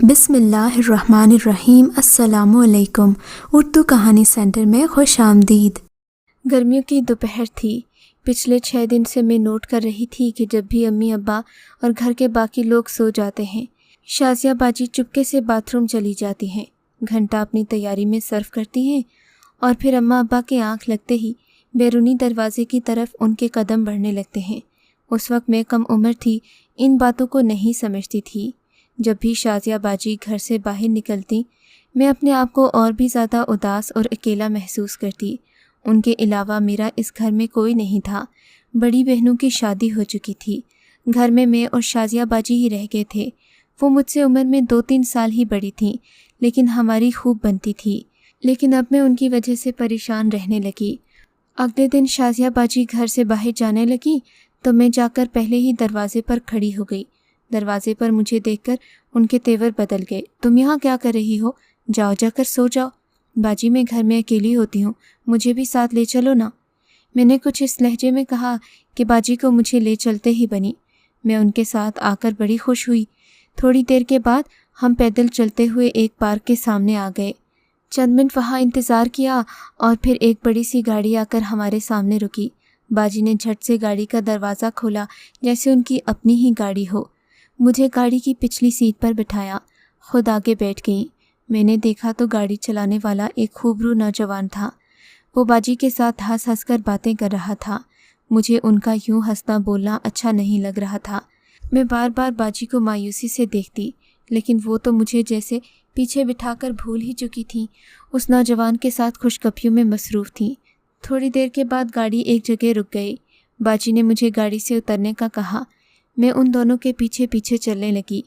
بسم اللہ الرحمن الرحیم۔ السلام علیکم۔ اردو کہانی سینٹر میں خوش آمدید۔ گرمیوں کی دوپہر تھی۔ پچھلے 6 دن سے میں نوٹ کر رہی تھی کہ جب بھی امی ابا اور گھر کے باقی لوگ سو جاتے ہیں، شازیہ باجی چپکے سے باتھ روم چلی جاتی ہیں، گھنٹہ اپنی تیاری میں صرف کرتی ہیں اور پھر اماں ابا کے آنکھ لگتے ہی بیرونی دروازے کی طرف ان کے قدم بڑھنے لگتے ہیں۔ اس وقت میں کم عمر تھی، ان باتوں کو نہیں سمجھتی تھی۔ جب بھی شازیہ باجی گھر سے باہر نکلتی، میں اپنے آپ کو اور بھی زیادہ اداس اور اکیلا محسوس کرتی۔ ان کے علاوہ میرا اس گھر میں کوئی نہیں تھا۔ بڑی بہنوں کی شادی ہو چکی تھی۔ گھر میں اور شازیہ باجی ہی رہ گئے تھے۔ وہ مجھ سے عمر میں 2-3 سال ہی بڑی تھیں، لیکن ہماری خوب بنتی تھی۔ لیکن اب میں ان کی وجہ سے پریشان رہنے لگی۔ اگلے دن شازیہ باجی گھر سے باہر جانے لگی تو میں جا کر پہلے ہی دروازے پر کھڑی ہو گئی۔ دروازے پر مجھے دیکھ کر ان کے تیور بدل گئے۔ تم یہاں کیا کر رہی ہو؟ جاؤ جا کر سو جاؤ۔ باجی میں گھر میں اکیلی ہوتی ہوں، مجھے بھی ساتھ لے چلو نا۔ میں نے کچھ اس لہجے میں کہا کہ باجی کو مجھے لے چلتے ہی بنی۔ میں ان کے ساتھ آ کر بڑی خوش ہوئی۔ تھوڑی دیر کے بعد ہم پیدل چلتے ہوئے ایک پارک کے سامنے آ گئے۔ چند منٹ وہاں انتظار کیا اور پھر ایک بڑی سی گاڑی آ کر ہمارے سامنے رکی۔ باجی نے جھٹ سے گاڑی کا دروازہ کھولا جیسے ان کی اپنی ہی گاڑی ہو۔ مجھے گاڑی کی پچھلی سیٹ پر بٹھایا، خود آگے بیٹھ گئیں۔ میں نے دیکھا تو گاڑی چلانے والا ایک خوبرو نوجوان تھا۔ وہ باجی کے ساتھ ہنس ہنس کر باتیں کر رہا تھا۔ مجھے ان کا یوں ہنسنا بولنا اچھا نہیں لگ رہا تھا۔ میں بار بار باجی کو مایوسی سے دیکھتی، لیکن وہ تو مجھے جیسے پیچھے بٹھا کر بھول ہی چکی تھیں۔ اس نوجوان کے ساتھ خوش گپیوں میں مصروف تھیں۔ تھوڑی دیر کے بعد گاڑی ایک جگہ رک گئی۔ باجی نے مجھے گاڑی سے اترنے کا کہا۔ میں ان دونوں کے پیچھے پیچھے چلنے لگی۔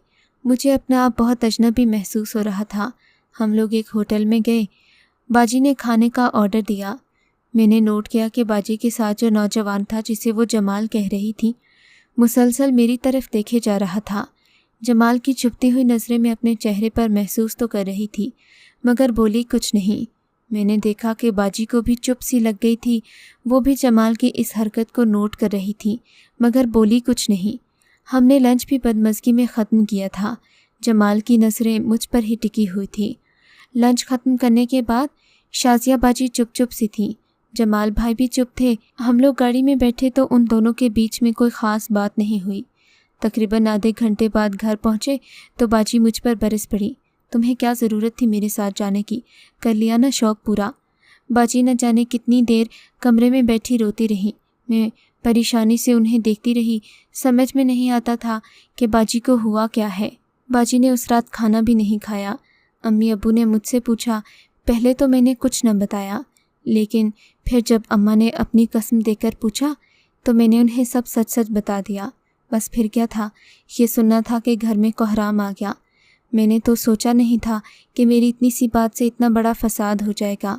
مجھے اپنا آپ بہت اجنبی محسوس ہو رہا تھا۔ ہم لوگ ایک ہوٹل میں گئے۔ باجی نے کھانے کا آرڈر دیا۔ میں نے نوٹ کیا کہ باجی کے ساتھ جو نوجوان تھا جسے وہ جمال کہہ رہی تھی، مسلسل میری طرف دیکھے جا رہا تھا۔ جمال کی چھپتی ہوئی نظریں میں اپنے چہرے پر محسوس تو کر رہی تھی، مگر بولی کچھ نہیں۔ میں نے دیکھا کہ باجی کو بھی چپ سی لگ گئی تھی۔ وہ بھی جمال کی اس حرکت کو نوٹ کر رہی تھی، مگر بولی کچھ نہیں۔ ہم نے لنچ بھی بدمزگی میں ختم کیا تھا۔ جمال کی نظریں مجھ پر ہی ٹکی ہوئی تھی۔ لنچ ختم کرنے کے بعد شازیہ باجی چپ سی تھیں۔ جمال بھائی بھی چپ تھے۔ ہم لوگ گاڑی میں بیٹھے تو ان دونوں کے بیچ میں کوئی خاص بات نہیں ہوئی۔ تقریباً آدھے گھنٹے بعد گھر پہنچے تو باجی مجھ پر برس پڑی۔ تمہیں کیا ضرورت تھی میرے ساتھ جانے کی؟ کر لیا نا شوق پورا۔ باجی نہ جانے کتنی دیر کمرے میں بیٹھی روتی رہی۔ میں پریشانی سے انہیں دیکھتی رہی۔ سمجھ میں نہیں آتا تھا کہ باجی کو ہوا کیا ہے۔ باجی نے اس رات کھانا بھی نہیں کھایا۔ امی ابو نے مجھ سے پوچھا۔ پہلے تو میں نے کچھ نہ بتایا، لیکن پھر جب اماں نے اپنی قسم دے کر پوچھا تو میں نے انہیں سب سچ بتا دیا۔ بس پھر کیا تھا، یہ سننا تھا کہ گھر میں کوہرام آ گیا۔ میں نے تو سوچا نہیں تھا کہ میری اتنی سی بات سے اتنا بڑا فساد ہو جائے گا۔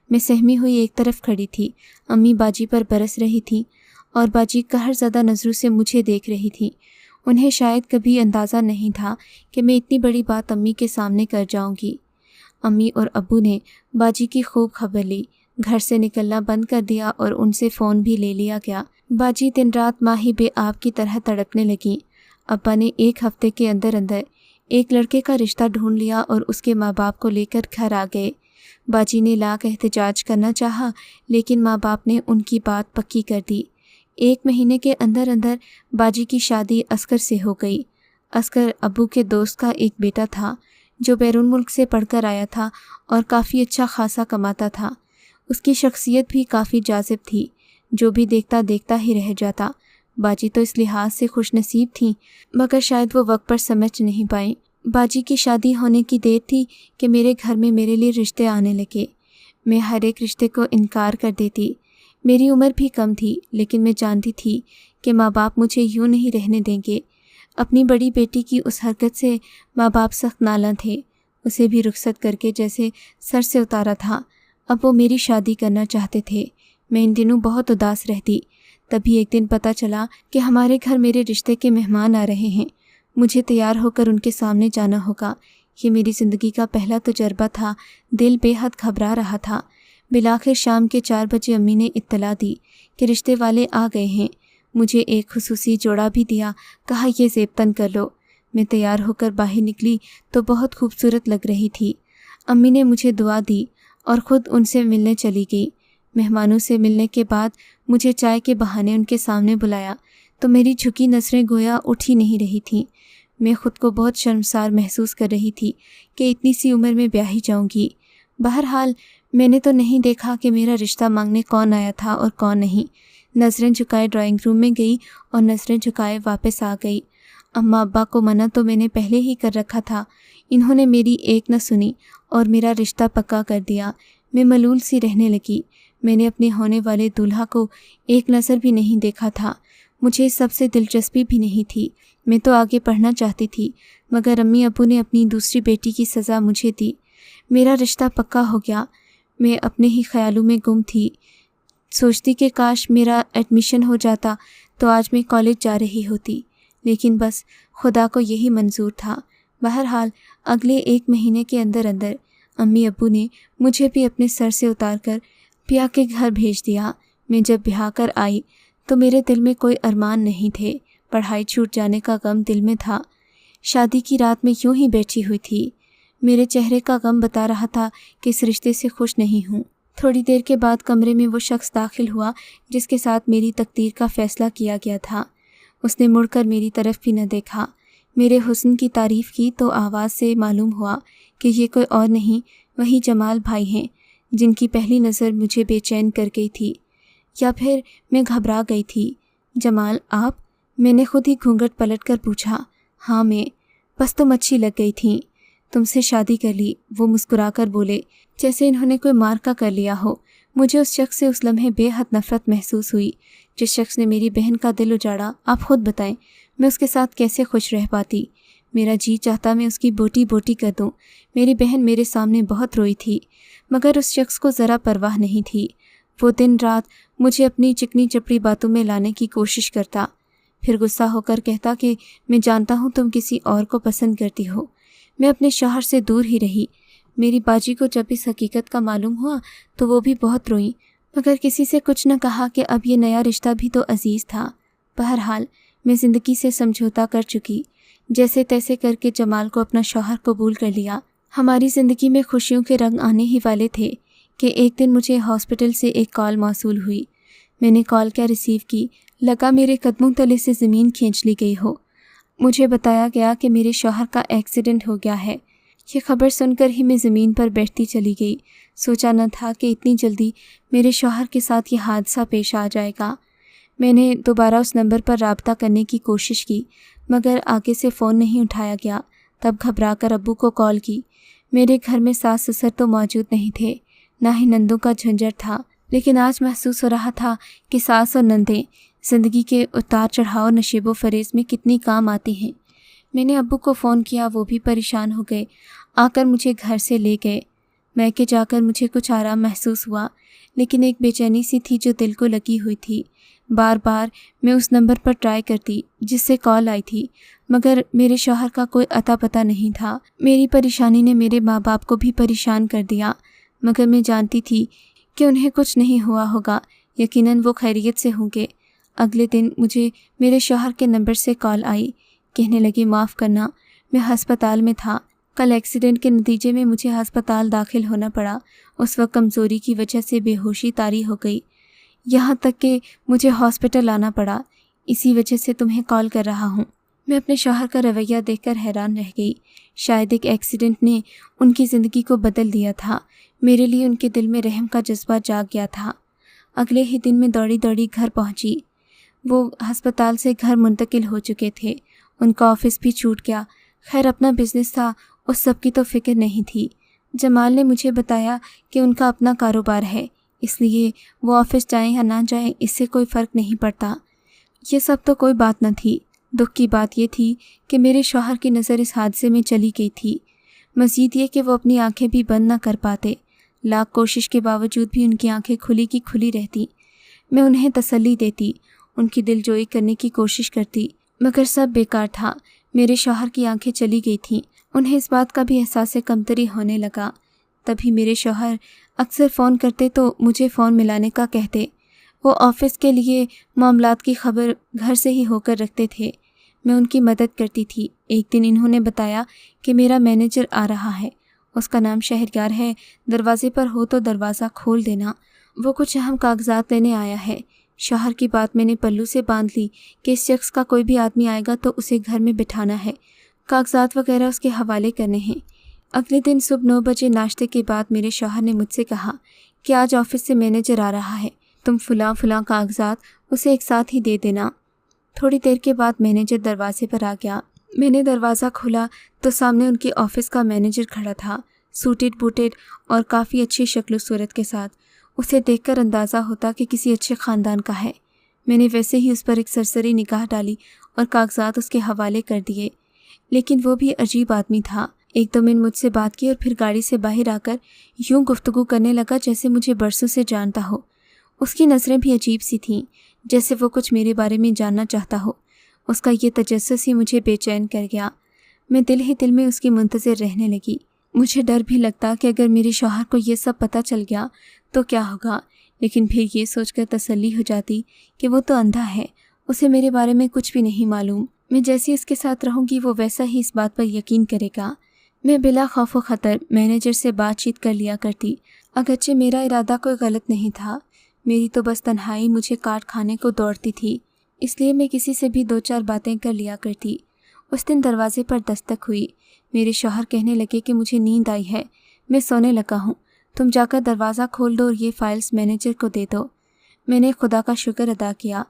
میں سہمی ہوئی ایک طرف کھڑی تھی۔ امی باجی پر برس رہی تھی اور باجی قہر زدہ نظروں سے مجھے دیکھ رہی تھی۔ انہیں شاید کبھی اندازہ نہیں تھا کہ میں اتنی بڑی بات امی کے سامنے کر جاؤں گی۔ امی اور ابو نے باجی کی خوب خبر لی۔ گھر سے نکلنا بند کر دیا اور ان سے فون بھی لے لیا گیا۔ باجی دن رات ماہی بے آب کی طرح تڑپنے لگیں۔ ابا نے 1 ہفتے کے اندر ایک لڑکے کا رشتہ ڈھونڈ لیا اور اس کے ماں باپ کو لے کر گھر آ گئے۔ باجی نے لاکھ احتجاج کرنا چاہا، لیکن ماں باپ نے ان کی بات پکی کر دی۔ 1 مہینے کے اندر باجی کی شادی اصغر سے ہو گئی۔ اصغر ابو کے دوست کا ایک بیٹا تھا جو بیرون ملک سے پڑھ کر آیا تھا اور کافی اچھا خاصا کماتا تھا۔ اس کی شخصیت بھی کافی جاذب تھی، جو بھی دیکھتا ہی رہ جاتا۔ باجی تو اس لحاظ سے خوش نصیب تھیں، مگر شاید وہ وقت پر سمجھ نہیں پائیں۔ باجی کی شادی ہونے کی دیر تھی کہ میرے گھر میں میرے لیے رشتے آنے لگے۔ میں ہر ایک رشتے کو انکار کر دیتی۔ میری عمر بھی کم تھی، لیکن میں جانتی تھی کہ ماں باپ مجھے یوں نہیں رہنے دیں گے۔ اپنی بڑی بیٹی کی اس حرکت سے ماں باپ سخت نالاں تھے۔ اسے بھی رخصت کر کے جیسے سر سے اتارا تھا۔ اب وہ میری شادی کرنا چاہتے تھے۔ میں ان دنوں بہت اداس رہتی۔ تبھی ایک دن پتہ چلا کہ ہمارے گھر میرے رشتے کے مہمان آ رہے ہیں۔ مجھے تیار ہو کر ان کے سامنے جانا ہوگا۔ یہ میری زندگی کا پہلا تجربہ تھا۔ دل بے حد گھبرا رہا تھا۔ بالآخر شام کے 4 بجے امی نے اطلاع دی کہ رشتے والے آ گئے ہیں۔ مجھے ایک خصوصی جوڑا بھی دیا۔ کہا یہ زیب تن کر لو۔ میں تیار ہو کر باہر نکلی تو بہت خوبصورت لگ رہی تھی۔ امی نے مجھے دعا دی اور خود ان سے ملنے چلی گئی۔ مہمانوں سے ملنے کے بعد مجھے چائے کے بہانے ان کے سامنے بلایا تو میری جھکی نظریں گویا اٹھ ہی نہیں رہی تھیں۔ میں خود کو بہت شرمسار محسوس کر رہی تھی کہ اتنی سی عمر میں بیاہی جاؤں گی۔ بہرحال میں نے تو نہیں دیکھا کہ میرا رشتہ مانگنے کون آیا تھا اور کون نہیں۔ نظریں جھکائے ڈرائنگ روم میں گئی اور نظریں جھکائے واپس آ گئی۔ اماں ابا کو منع تو میں نے پہلے ہی کر رکھا تھا، انہوں نے میری ایک نہ سنی اور میرا رشتہ پکا کر دیا۔ میں ملول سی رہنے لگی۔ میں نے اپنے ہونے والے دولہا کو ایک نظر بھی نہیں دیکھا تھا۔ مجھے اس سب سے دلچسپی بھی نہیں تھی۔ میں تو آگے پڑھنا چاہتی تھی، مگر امی ابو نے اپنی دوسری بیٹی کی سزا مجھے دی۔ میرا رشتہ پکا ہو گیا۔ میں اپنے ہی خیالوں میں گم تھی، سوچتی کہ کاش میرا ایڈمیشن ہو جاتا تو آج میں کالج جا رہی ہوتی، لیکن بس خدا کو یہی منظور تھا۔ بہرحال اگلے 1 مہینے کے اندر امی ابو نے مجھے بھی اپنے سر سے اتار کر پیا کے گھر بھیج دیا۔ میں جب بیاہ کر آئی تو میرے دل میں کوئی ارمان نہیں تھے، پڑھائی چھوٹ جانے کا غم دل میں تھا۔ شادی کی رات میں یوں ہی بیٹھی ہوئی تھی، میرے چہرے کا غم بتا رہا تھا کہ اس رشتے سے خوش نہیں ہوں۔ تھوڑی دیر کے بعد کمرے میں وہ شخص داخل ہوا جس کے ساتھ میری تقدیر کا فیصلہ کیا گیا تھا۔ اس نے مڑ کر میری طرف بھی نہ دیکھا۔ میرے حسن کی تعریف کی تو آواز سے معلوم ہوا کہ یہ کوئی اور نہیں، وہی جمال بھائی ہیں جن کی پہلی نظر مجھے بے چین کر گئی تھی، یا پھر میں گھبرا گئی تھی۔ جمال آپ؟ میں نے خود ہی گھونگھٹ پلٹ کر پوچھا۔ ہاں میں۔ بس تم اچھی لگ گئی تھیں، تم سے شادی کر لی، وہ مسکرا کر بولے جیسے انہوں نے کوئی مارکا کر لیا ہو۔ مجھے اس شخص سے اس لمحے بے حد نفرت محسوس ہوئی جس شخص نے میری بہن کا دل اجاڑا۔ آپ خود بتائیں میں اس کے ساتھ کیسے خوش رہ پاتی؟ میرا جی چاہتا میں اس کی بوٹی بوٹی کر دوں۔ میری بہن میرے سامنے بہت روئی تھی، مگر اس شخص کو ذرا پرواہ نہیں تھی۔ وہ دن رات مجھے اپنی چکنی چپڑی باتوں میں لانے کی کوشش کرتا، پھر غصہ ہو کر کہتا کہ میں جانتا ہوں تم کسی اور کو پسند کرتی ہو۔ میں اپنے شوہر سے دور ہی رہی۔ میری باجی کو جب اس حقیقت کا معلوم ہوا تو وہ بھی بہت روئیں، مگر کسی سے کچھ نہ کہا کہ اب یہ نیا رشتہ بھی تو عزیز تھا۔ بہرحال میں زندگی سے سمجھوتا کر چکی، جیسے تیسے کر کے جمال کو اپنا شوہر قبول کر لیا۔ ہماری زندگی میں خوشیوں کے رنگ آنے ہی والے تھے کہ ایک دن مجھے ہاسپٹل سے ایک کال موصول ہوئی۔ میں نے کال کیا ریسیو کی، لگا میرے قدموں تلے سے زمین کھینچ لی گئی ہو۔ مجھے بتایا گیا کہ میرے شوہر کا ایکسیڈنٹ ہو گیا ہے۔ یہ خبر سن کر ہی میں زمین پر بیٹھتی چلی گئی۔ سوچا نہ تھا کہ اتنی جلدی میرے شوہر کے ساتھ یہ حادثہ پیش آ جائے گا۔ میں نے دوبارہ اس نمبر پر رابطہ کرنے کی کوشش کی، مگر آگے سے فون نہیں اٹھایا گیا۔ تب گھبرا کر ابو کو کال کی۔ میرے گھر میں ساس سسر تو موجود نہیں تھے، نہ ہی نندوں کا جھنجھٹ تھا، لیکن آج محسوس ہو رہا تھا کہ ساس اور نندیں زندگی کے اتار چڑھاؤ نشیب و فریز میں کتنی کام آتی ہیں۔ میں نے ابو کو فون کیا، وہ بھی پریشان ہو گئے، آ کر مجھے گھر سے لے گئے۔ میکے جا کر مجھے کچھ آرام محسوس ہوا، لیکن ایک بے چینی سی تھی جو دل کو لگی ہوئی تھی۔ بار بار میں اس نمبر پر ٹرائی کرتی جس سے کال آئی تھی، مگر میرے شوہر کا کوئی اتا پتہ نہیں تھا۔ میری پریشانی نے میرے ماں باپ کو بھی پریشان کر دیا، مگر میں جانتی تھی کہ انہیں کچھ نہیں ہوا ہوگا، یقیناً وہ خیریت سے ہوں گے۔ اگلے دن مجھے میرے شوہر کے نمبر سے کال آئی، کہنے لگے معاف کرنا، میں ہسپتال میں تھا، کل ایکسیڈنٹ کے نتیجے میں مجھے ہسپتال داخل ہونا پڑا، اس وقت کمزوری کی وجہ سے بے ہوشی طاری ہو گئی، یہاں تک کہ مجھے ہاسپٹل آنا پڑا، اسی وجہ سے تمہیں کال کر رہا ہوں۔ میں اپنے شوہر کا رویہ دیکھ کر حیران رہ گئی، شاید ایک ایکسیڈنٹ نے ان کی زندگی کو بدل دیا تھا، میرے لیے ان کے دل میں رحم کا جذبہ جاگ گیا تھا۔ اگلے ہی دن میں دوڑی دوڑی گھر پہنچی۔ وہ ہسپتال سے گھر منتقل ہو چکے تھے، ان کا آفس بھی چھوٹ گیا۔ خیر اپنا بزنس تھا، اس سب کی تو فکر نہیں تھی۔ جمال نے مجھے بتایا کہ ان کا اپنا کاروبار ہے، اس لیے وہ آفس جائیں یا نہ جائیں اس سے کوئی فرق نہیں پڑتا۔ یہ سب تو کوئی بات نہ تھی، دکھ کی بات یہ تھی کہ میرے شوہر کی نظر اس حادثے میں چلی گئی تھی، مزید یہ کہ وہ اپنی آنکھیں بھی بند نہ کر پاتے، لاکھ کوشش کے باوجود بھی ان کی آنکھیں کھلی کی کھلی رہتی۔ میں انہیں تسلی دیتی، ان کی دل جوئی کرنے کی کوشش کرتی، مگر سب بیکار تھا۔ میرے شوہر کی آنکھیں چلی گئی تھیں، انہیں اس بات کا بھی احساس کمتری ہونے لگا۔ تبھی میرے شوہر اکثر فون کرتے تو مجھے فون ملانے کا کہتے، وہ آفس کے لیے معاملات کی خبر گھر سے ہی ہو کر رکھتے تھے۔ میں ان کی مدد کرتی تھی۔ ایک دن انہوں نے بتایا کہ میرا مینیجر آ رہا ہے، اس کا نام شہریار ہے، دروازے پر ہو تو دروازہ کھول دینا، وہ کچھ اہم کاغذات لینے آیا ہے۔ شوہر کی بات میں نے پلو سے باندھ لی کہ اس شخص کا کوئی بھی آدمی آئے گا تو اسے گھر میں بٹھانا ہے، کاغذات وغیرہ اس کے حوالے کرنے ہیں۔ اگلے دن صبح 9 بجے ناشتے کے بعد میرے شوہر نے مجھ سے کہا کہ آج آفس سے مینیجر آ رہا ہے، تم فلاں فلاں کاغذات اسے ایک ساتھ ہی دے دینا۔ تھوڑی دیر کے بعد مینیجر دروازے پر آ گیا۔ میں نے دروازہ کھولا تو سامنے ان کے آفس کا مینیجر کھڑا تھا، سوٹڈ بوٹڈ اور کافی اچھی شکل و صورت کے ساتھ۔ اسے دیکھ کر اندازہ ہوتا کہ کسی اچھے خاندان کا ہے۔ میں نے ویسے ہی اس پر ایک سرسری نگاہ ڈالی اور کاغذات اس کے حوالے کر دیے، لیکن وہ بھی عجیب آدمی تھا۔ ایک دو منٹ مجھ سے بات کی اور پھر گاڑی سے باہر آ کر یوں گفتگو کرنے لگا جیسے مجھے برسوں سے جانتا ہو۔ اس کی نظریں بھی عجیب سی تھیں، جیسے وہ کچھ میرے بارے میں جاننا چاہتا ہو۔ اس کا یہ تجسس ہی مجھے بے چین کر گیا۔ میں دل ہی دل میں اس کی منتظر رہنے لگی۔ مجھے ڈر بھی لگتا کہ اگر میرے شوہر کو یہ سب پتہ چل گیا تو کیا ہوگا، لیکن پھر یہ سوچ کر تسلی ہو جاتی کہ وہ تو اندھا ہے، اسے میرے بارے میں کچھ بھی نہیں معلوم۔ میں جیسی اس کے ساتھ رہوں گی وہ ویسا ہی اس بات پر یقین کرے گا۔ میں بلا خوف و خطر مینیجر سے بات چیت کر لیا کرتی، اگرچہ میرا ارادہ کوئی غلط نہیں تھا۔ میری تو بس تنہائی مجھے کاٹ کھانے کو دوڑتی تھی، اس لیے میں کسی سے بھی 2-4 باتیں کر لیا کرتی۔ اس دن دروازے پر دستک ہوئی۔ میرے شوہر کہنے لگے کہ مجھے نیند آئی ہے، میں سونے لگا ہوں، تم جا کر دروازہ کھول دو اور یہ فائلز مینیجر کو دے دو۔ میں نے خدا کا شکر ادا کیا۔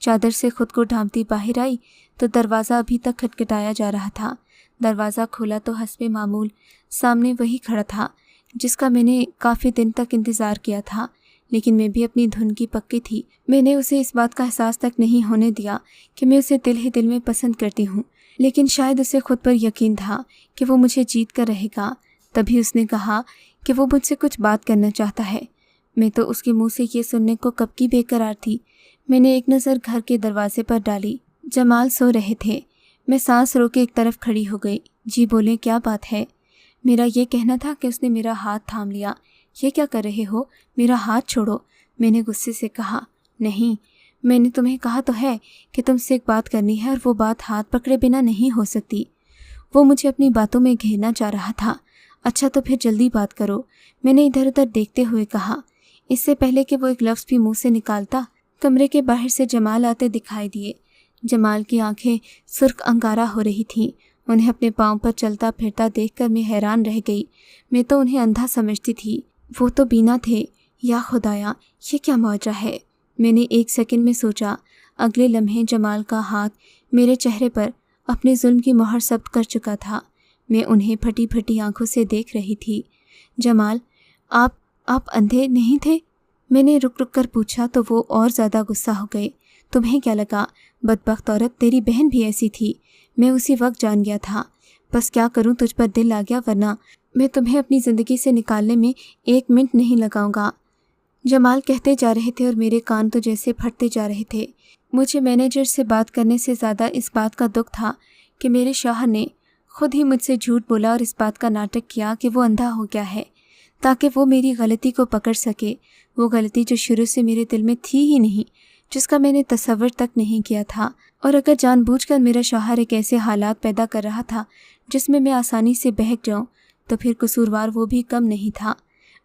چادر سے خود کو ڈھانپتی باہر آئی تو دروازہ ابھی تک کھٹکھٹایا جا رہا تھا۔ دروازہ کھولا تو حسب معمول سامنے وہی کھڑا تھا جس کا میں نے کافی دن تک انتظار کیا تھا، لیکن میں بھی اپنی دھن کی پکی تھی۔ میں نے اسے اس بات کا احساس تک نہیں ہونے دیا کہ میں اسے دل ہی دل میں پسند کرتی ہوں، لیکن شاید اسے خود پر یقین تھا کہ وہ مجھے جیت کر رہے گا۔ تبھی اس نے کہا کہ وہ مجھ سے کچھ بات کرنا چاہتا ہے۔ میں تو اس کے منہ سے یہ سننے کو کب کی بے قرار تھی۔ میں نے ایک نظر گھر کے دروازے پر ڈالی۔ جمال سو رہے تھے۔ میں سانس رو کے ایک طرف کھڑی ہو گئی۔ جی بولیں، کیا بات ہے؟ میرا یہ کہنا تھا کہ اس نے میرا ہاتھ تھام لیا۔ یہ کیا کر رہے ہو؟ میرا ہاتھ چھوڑو، میں نے غصے سے کہا۔ نہیں، میں نے تمہیں کہا تو ہے کہ تم سے ایک بات کرنی ہے اور وہ بات ہاتھ پکڑے بنا نہیں ہو سکتی۔ وہ مجھے اپنی باتوں میں گھیرنا چاہ رہا تھا۔ اچھا تو پھر جلدی بات کرو، میں نے ادھر ادھر دیکھتے ہوئے کہا۔ اس سے پہلے کہ وہ ایک لفظ بھی منہ سے نکالتا، کمرے کے باہر سے جمال آتے دکھائی دیے۔ جمال کی آنکھیں سرخ انگارہ ہو رہی تھیں۔ انہیں اپنے پاؤں پر چلتا پھرتا دیکھ کر میں حیران رہ گئی۔ میں تو انہیں اندھا سمجھتی تھی، وہ تو بینا تھے۔ یا خدایا، یہ کیا معجزہ ہے؟ میں نے ایک سیکنڈ میں سوچا۔ اگلے لمحے جمال کا ہاتھ میرے چہرے پر اپنے ظلم کی مہر ثبت کر چکا تھا۔ میں انہیں پھٹی پھٹی آنکھوں سے دیکھ رہی تھی۔ جمال، آپ اندھے نہیں تھے؟ میں نے رک رک کر پوچھا تو وہ اور زیادہ غصہ ہو گئے۔ تمہیں کیا لگا؟ بدبخت عورت، تیری بہن بھی ایسی تھی، میں اسی وقت جان گیا تھا۔ بس کیا کروں، تجھ پر دل آ گیا، ورنہ میں تمہیں اپنی زندگی سے نکالنے میں 1 منٹ نہیں لگاؤں گا۔ جمال کہتے جا رہے تھے اور میرے کان تو جیسے پھٹتے جا رہے تھے۔ مجھے مینیجر سے بات کرنے سے زیادہ اس بات کا دکھ تھا کہ میرے شوہر نے خود ہی مجھ سے جھوٹ بولا اور اس بات کا ناٹک کیا کہ وہ اندھا ہو گیا ہے تاکہ وہ میری غلطی کو پکڑ سکے، وہ غلطی جو شروع سے میرے دل میں تھی ہی نہیں، جس کا میں نے تصور تک نہیں کیا تھا۔ اور اگر جان بوجھ کر میرا شوہر ایک ایسے حالات پیدا کر رہا تھا جس میں آسانی سے بہک جاؤں تو پھر قصوروار وہ بھی کم نہیں تھا۔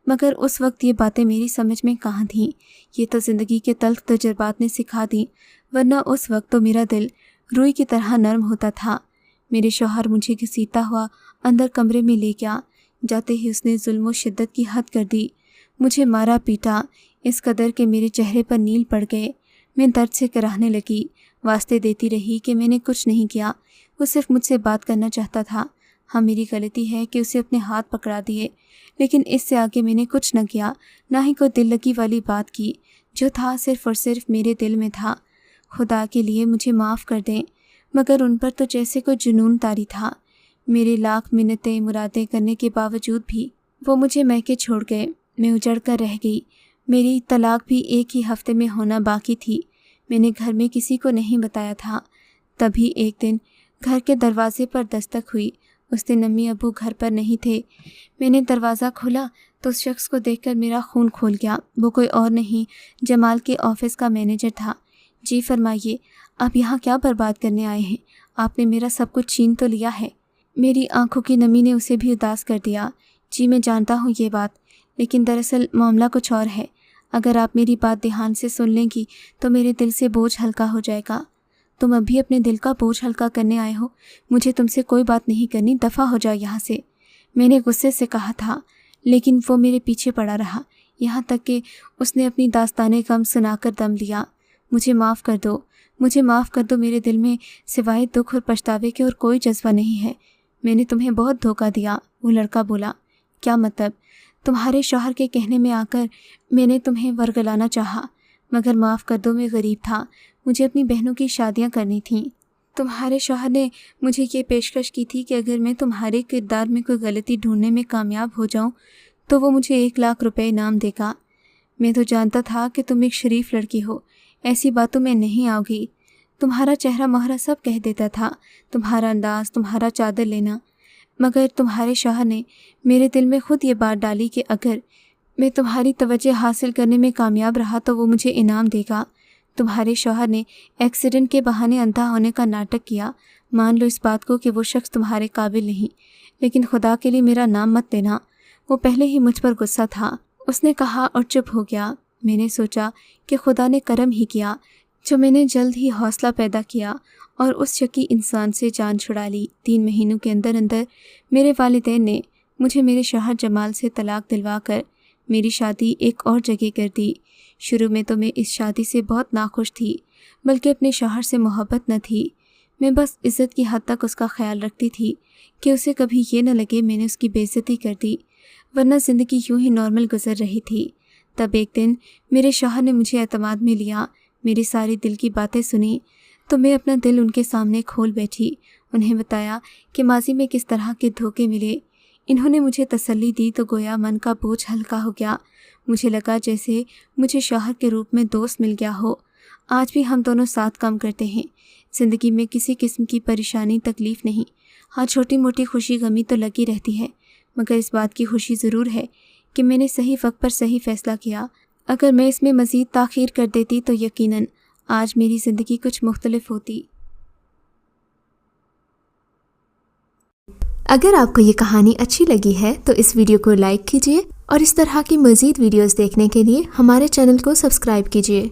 مگر اس وقت یہ باتیں میری سمجھ میں کہاں تھیں؟ یہ تو زندگی کے تلخ تجربات نے سکھا دیں، ورنہ اس وقت تو میرا دل روئی کی طرح نرم ہوتا تھا۔ میرے شوہر مجھے گھسیٹتا ہوا اندر کمرے میں لے گیا۔ جاتے ہی اس نے ظلم و شدت کی حد کر دی۔ مجھے مارا پیٹا اس قدر کہ میرے چہرے پر نیل پڑ گئے۔ میں درد سے کراہنے لگی، واسطے دیتی رہی کہ میں نے کچھ نہیں کیا، وہ صرف مجھ سے بات کرنا چاہتا تھا۔ ہاں، میری غلطی ہے کہ اسے اپنے ہاتھ پکڑا دیے، لیکن اس سے آگے میں نے کچھ نہ کیا، نہ ہی کوئی دل لگی والی بات کی۔ جو تھا صرف اور صرف میرے دل میں تھا۔ خدا کے لیے مجھے معاف کر دیں، مگر ان پر تو جیسے کوئی جنون طاری تھا۔ میرے لاکھ منتیں مرادیں کرنے کے باوجود بھی وہ مجھے میکے چھوڑ گئے۔ میں اجڑ کر رہ گئی۔ میری طلاق بھی 1 ہی ہفتے میں ہونا باقی تھی۔ میں نے گھر میں کسی کو نہیں بتایا تھا۔ تبھی ایک دن گھر کے دروازے پر دستک ہوئی۔ اس دن امی ابو گھر پر نہیں تھے۔ میں نے دروازہ کھولا تو اس شخص کو دیکھ کر میرا خون کھول گیا۔ وہ کوئی اور نہیں، جمال کے آفس کا مینیجر تھا۔ جی فرمائیے، آپ یہاں کیا برباد کرنے آئے ہیں؟ آپ نے میرا سب کچھ چھین تو لیا ہے۔ میری آنکھوں کی نمی نے اسے بھی اداس کر دیا۔ جی میں جانتا ہوں یہ بات، لیکن دراصل معاملہ کچھ اور ہے۔ اگر آپ میری بات دھیان سے سن لیں گی تو میرے دل سے بوجھ ہلکا ہو جائے گا۔ تم ابھی اپنے دل کا بوجھ ہلکا کرنے آئے ہو، مجھے تم سے کوئی بات نہیں کرنی، دفع ہو جاؤ یہاں سے، میں نے غصے سے کہا تھا، لیکن وہ میرے پیچھے پڑا رہا، یہاں تک کہ اس نے اپنی داستانِ غم سنا کر دم لیا۔ مجھے معاف کر دو، مجھے معاف کر دو، میرے دل میں سوائے دکھ اور پچھتاوے کے اور کوئی جذبہ نہیں ہے۔ میں نے تمہیں بہت دھوکہ دیا، وہ لڑکا بولا۔ کیا مطلب؟ تمہارے شوہر کے کہنے میں آ کر میں نے تمہیں ورگلانا چاہا، مگر معاف کر دو، میں غریب تھا، مجھے اپنی بہنوں کی شادیاں کرنی تھیں۔ تمہارے شوہر نے مجھے یہ پیشکش کی تھی کہ اگر میں تمہارے کردار میں کوئی غلطی ڈھونڈنے میں کامیاب ہو جاؤں تو وہ مجھے 1,00,000 روپے انعام دے گا۔ میں تو جانتا تھا کہ تم ایک شریف لڑکی ہو، ایسی باتوں میں نہیں آؤ گی۔ تمہارا چہرہ مہرہ سب کہہ دیتا تھا، تمہارا انداز، تمہارا چادر لینا، مگر تمہارے شوہر نے میرے دل میں خود یہ بات ڈالی کہ اگر میں تمہاری توجہ حاصل کرنے میں کامیاب رہا تو وہ مجھے انعام دے گا۔ تمہارے شوہر نے ایکسیڈنٹ کے بہانے اندھا ہونے کا ناٹک کیا۔ مان لو اس بات کو کہ وہ شخص تمہارے قابل نہیں، لیکن خدا کے لیے میرا نام مت لینا، وہ پہلے ہی مجھ پر غصہ تھا، اس نے کہا اور چپ ہو گیا۔ میں نے سوچا کہ خدا نے کرم ہی کیا جو میں نے جلد ہی حوصلہ پیدا کیا اور اس شکی انسان سے جان چھڑا لی۔ 3 مہینوں کے اندر اندر میرے والدین نے مجھے میرے شوہر جمال سے طلاق دلوا کر میری شادی ایک اور جگہ کر دی۔ شروع میں تو میں اس شادی سے بہت ناخوش تھی، بلکہ اپنے شوہر سے محبت نہ تھی، میں بس عزت کی حد تک اس کا خیال رکھتی تھی کہ اسے کبھی یہ نہ لگے میں نے اس کی بے عزتی کر دی، ورنہ زندگی یوں ہی نارمل گزر رہی تھی۔ تب ایک دن میرے شوہر نے مجھے اعتماد میں لیا، میری ساری دل کی باتیں سنی تو میں اپنا دل ان کے سامنے کھول بیٹھی، انہیں بتایا کہ ماضی میں کس طرح کے دھوکے ملے۔ انہوں نے مجھے تسلی دی تو گویا من کا بوجھ ہلکا ہو گیا، مجھے لگا جیسے مجھے شوہر کے روپ میں دوست مل گیا ہو۔ آج بھی ہم دونوں ساتھ کام کرتے ہیں، زندگی میں کسی قسم کی پریشانی تکلیف نہیں، ہاں چھوٹی موٹی خوشی غمی تو لگی رہتی ہے، مگر اس بات کی خوشی ضرور ہے کہ میں نے صحیح وقت پر صحیح فیصلہ کیا۔ اگر میں اس میں مزید تاخیر کر دیتی تو یقیناً آج میری زندگی کچھ مختلف ہوتی۔ اگر آپ کو یہ کہانی اچھی لگی ہے تو اس ویڈیو کو لائک کیجیے اور اس طرح کی مزید ویڈیوز دیکھنے کے لیے ہمارے چینل کو سبسکرائب کیجیے۔